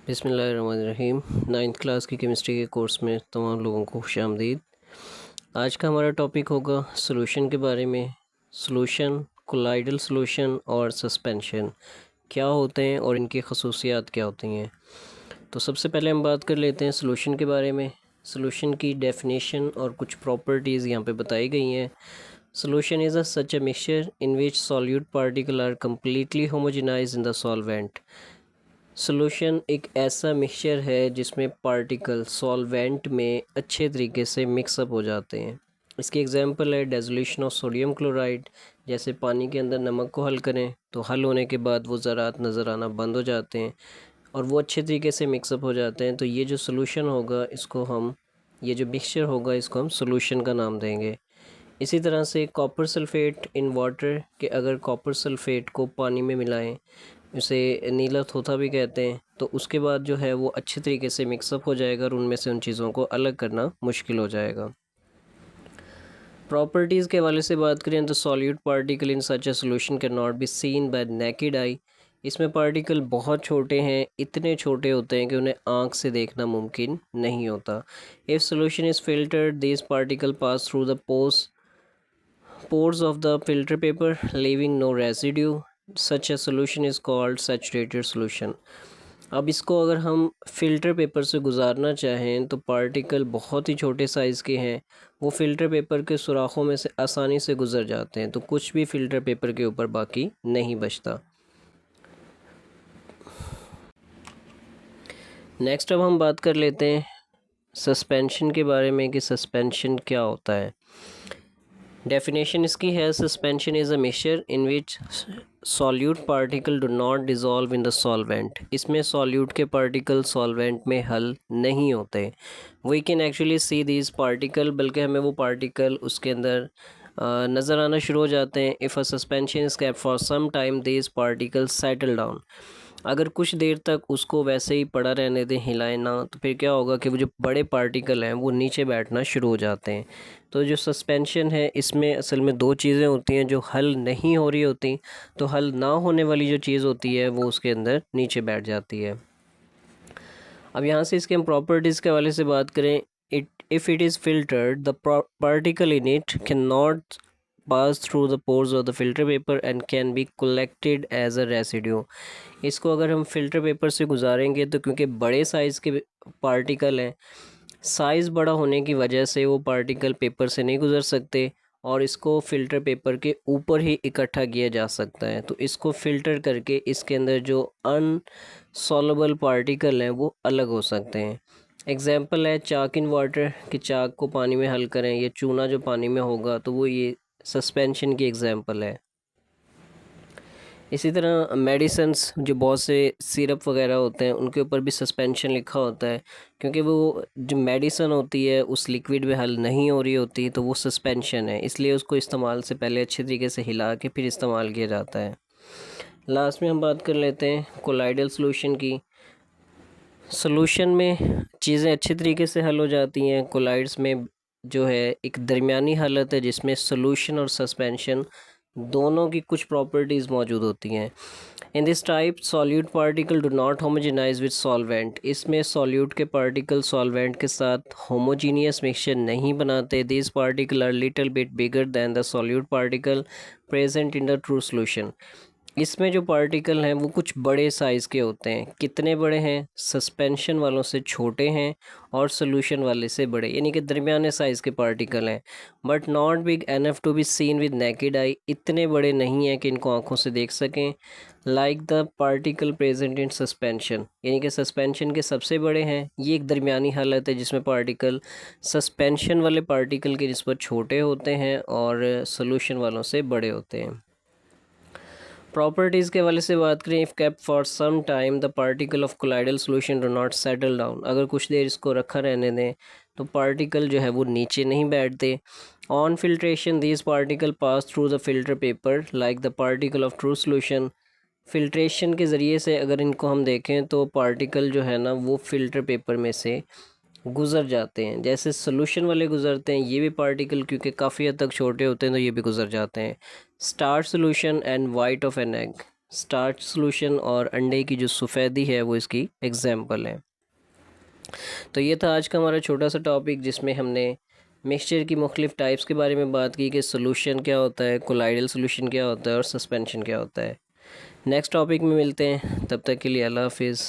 बिस्मिल्लाहिर्रहमानिर्रहीम। 9th class की chemistry के कोर्स में तमाम लोगों को खुशामदीद। आज का हमारा टॉपिक होगा सॉल्यूशन के बारे में। सॉल्यूशन, कोलाइडल सॉल्यूशन और सस्पेंशन क्या होते हैं और इनकी खसूसियात क्या होती हैं। तो सबसे पहले हम बात कर लेते हैं सॉल्यूशन के बारे में। सॉल्यूशन की डेफिनेशन और कुछ प्रॉपर्टीज़ यहाँ पे बताई गई हैं। Solution is such a mixture in which solute particle are completely homogenise in the solvent. Solution एक ऐसा मिक्सचर है जिसमें पार्टिकल सॉल्वेंट में अच्छे तरीके से मिक्सअप हो जाते हैं। इसकी एग्जांपल है डेसोल्यूशन ऑफ सोडियम क्लोराइड। जैसे पानी के अंदर नमक को हल करें तो हल होने के बाद वो ज़रात नज़र आना बंद हो जाते हैं और वो अच्छे तरीके से मिक्सअप हो जाते हैं। तो ये जो सॉल्यूशन होगा ये जो मिक्सचर होगा इसको हम सॉल्यूशन का नाम देंगे। इसी तरह से कॉपर सल्फेट इन वाटर के अगर कॉपर सल्फेट को पानी में मिलाएं, उसे नीला थोथा भी कहते हैं, तो उसके बाद जो है वो अच्छे तरीके से मिक्सअप हो जाएगा और उनमें से उन चीज़ों को अलग करना मुश्किल हो जाएगा। प्रॉपर्टीज़ के हवाले से बात करें तो solute particle in such a solution can not be seen bye naked eye. इसमें पार्टिकल बहुत छोटे हैं, इतने छोटे होते हैं कि उन्हें आँख से देखना मुमकिन नहीं होता। If solution is filtered this particle pass through the pores of the filter paper leaving no residue. Such a solution is called saturated solution. अब इसको अगर हम फ़िल्टर पेपर से गुजारना चाहें तो पार्टिकल बहुत ही छोटे साइज़ के हैं, वो फ़िल्टर पेपर के सुराखों में से आसानी से गुज़र जाते हैं, तो कुछ भी फ़िल्टर पेपर के ऊपर बाकी नहीं बचता। नेक्स्ट अब हम बात कर लेते हैं सस्पेंशन के बारे में कि सस्पेंशन क्या होता है। डेफिनेशन इसकी है, suspension is a mixture in which solute particle do not dissolve in the solvent. इसमें सॉल्यूट के पार्टिकल सॉल्वेंट में हल नहीं होते। We can actually see these particle, बल्कि हमें वो पार्टिकल उसके अंदर नज़र आना शुरू हो जाते हैं। If a suspension is kept for some time these particle settle down. अगर कुछ देर तक उसको वैसे ही पड़ा रहने दें, हिलाएं ना, तो फिर क्या होगा कि वो जो बड़े पार्टिकल हैं वो नीचे बैठना शुरू हो जाते हैं। तो जो सस्पेंशन है इसमें असल में दो चीज़ें होती हैं जो हल नहीं हो रही होती, तो हल ना होने वाली जो चीज़ होती है वो उसके अंदर नीचे बैठ जाती है। अब यहाँ से इसके हम प्रॉपर्टीज़ के हवाले से बात करें, if it is filtered the particle in it can not pass through the pores of the filter paper and can be collected as a residue. इसको अगर हम फ़िल्टर पेपर से गुजारेंगे तो क्योंकि बड़े साइज़ के पार्टिकल हैं, साइज़ बड़ा होने की वजह से वो पार्टिकल पेपर से नहीं गुज़र सकते और इसको फ़िल्टर पेपर के ऊपर ही इकट्ठा किया जा सकता है। तो इसको फ़िल्टर करके इसके अंदर जो अनसॉल्युबल पार्टिकल हैं वो अलग हो सकते हैं। एग्जांपल है चाक इन वाटर, कि चाक को पानी में हल करें, ये चूना जो पानी में होगा तो वो ये सस्पेंशन की एग्जांपल है। इसी तरह मेडिसिन्स, जो बहुत से सिरप वगैरह होते हैं उनके ऊपर भी सस्पेंशन लिखा होता है, क्योंकि वो जो मेडिसन होती है उस लिक्विड में हल नहीं हो रही होती, तो वो सस्पेंशन है, इसलिए उसको इस्तेमाल से पहले अच्छे तरीके से हिला के फिर इस्तेमाल किया जाता है। लास्ट में हम बात कर लेते हैं कोलाइडल सॉल्यूशन की। सॉल्यूशन में चीज़ें अच्छे तरीके से हल हो जाती हैं। कोलाइड्स में जो है एक दरमियानी हालत है जिसमें सॉल्यूशन और सस्पेंशन दोनों की कुछ प्रॉपर्टीज़ मौजूद होती हैं। In this type solute particle do not homogenize with solvent. इसमें सॉल्यूट के पार्टिकल सॉल्वेंट के साथ होमोजीनियस मिक्सचर नहीं बनाते। This particle are little bit bigger than the solute particle present in the true solution. इसमें जो पार्टिकल हैं वो कुछ बड़े साइज़ के होते हैं। कितने बड़े हैं? सस्पेंशन वालों से छोटे हैं और सॉल्यूशन वाले से बड़े, यानी कि दरमियाने साइज़ के पार्टिकल हैं। But not big enough to be seen with naked eye. इतने बड़े नहीं हैं कि इनको आंखों से देख सकें। Like the particle present in suspension, यानी कि सस्पेंशन के सबसे बड़े हैं। ये एक दरमियानी हालत है जिसमें पार्टिकल सस्पेंशन वाले पार्टिकल के निस्बत छोटे होते हैं और सॉल्यूशन वालों से बड़े होते हैं। प्रॉपर्टीज़ के हवाले से बात करें, if kept for some time the particle of colloidal solution do not settle down. अगर कुछ देर इसको रखा रहने दें तो पार्टिकल जो है वो नीचे नहीं बैठते। On filtration these particle pass through the filter paper like the particle of true solution. Filtration के ज़रिए से अगर इनको हम देखें तो पार्टिकल जो है ना वो फ़िल्टर पेपर में से गुज़र जाते हैं, जैसे सॉल्यूशन वाले गुज़रते हैं, ये भी पार्टिकल क्योंकि काफ़ी हद तक छोटे होते हैं तो ये भी गुज़र जाते हैं। Star solution and white of an egg. Starch solution और अंडे की जो सफ़ेदी है वो इसकी एग्जांपल है। तो ये था आज का हमारा छोटा सा टॉपिक जिसमें हमने मिक्सचर की मुख्तलिफ टाइप्स के बारे में बात की कि सोल्यूशन क्या होता है, कोलाइडल सोल्यूशन क्या होता है और सस्पेंशन क्या होता है। नेक्स्ट टॉपिक में मिलते हैं, तब तक के लिए अल्लाह हाफिज़।